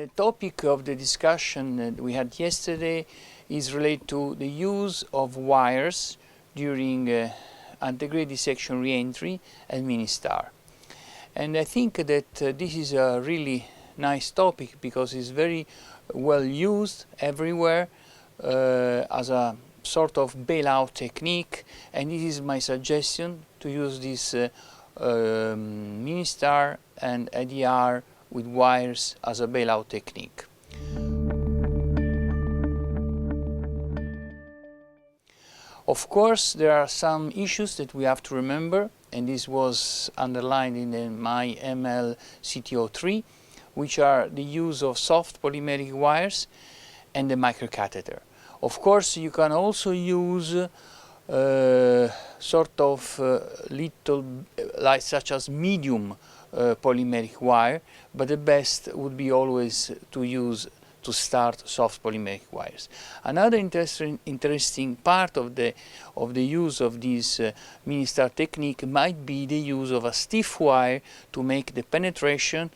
The topic of the discussion that we had yesterday is related to the use of wires during antegrade dissection reentry and mini-star. And I think that this is a really nice topic because it's very well used everywhere as a sort of bailout technique, and this is my suggestion to use this mini-star and ADR with wires as a bailout technique. Of course, there are some issues that we have to remember, and this was underlined in my ML CTO3, which are the use of soft polymeric wires and the microcatheter. Of course, you can also use sort of little, like such as medium polymeric wire, but the best would be always to start soft polymeric wires. Another interesting part of the use of this mini-star technique might be the use of a stiff wire to make the penetration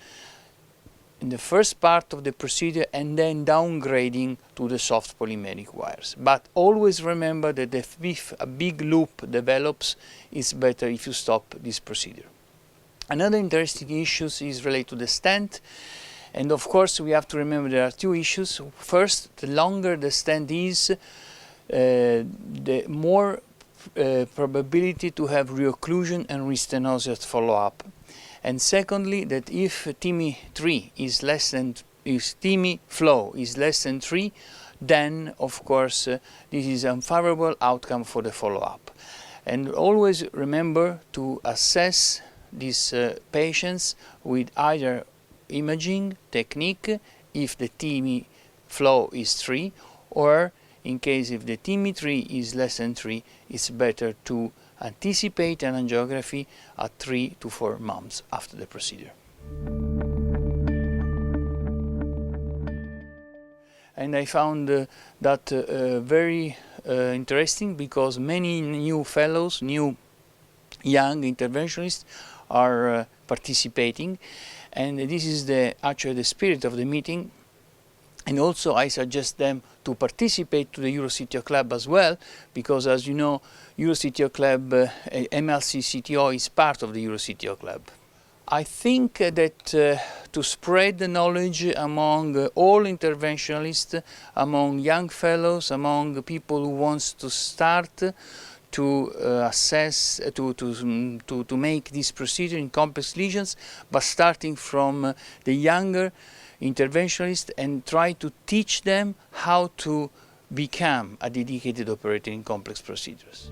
in the first part of the procedure and then downgrading to the soft polymeric wires. But always remember that if a big loop develops, it's better if you stop this procedure. Another interesting issue is related to the stent, and of course we have to remember there are two issues. First, the longer the stent is, the more probability to have reocclusion and restenosis at follow-up. And secondly, that if TIMI flow is less than 3, then of course this is an unfavorable outcome for the follow-up. And always remember to assess these patients with either imaging technique if the TIMI flow is 3, or in case if the TIMI 3 is less than 3, it's better to anticipate an angiography at 3 to 4 months after the procedure. And I found that very interesting because many new fellows, new young interventionists are participating, and this is actually the spirit of the meeting. And also I suggest them to participate to the EuroCTO Club as well, because as you know, EuroCTO Club, MLC CTO is part of the EuroCTO Club. I think that to spread the knowledge among all interventionists, among young fellows, among people who want to start to assess, to make this procedure in complex lesions, but starting from the younger interventionists and try to teach them how to become a dedicated operator in complex procedures.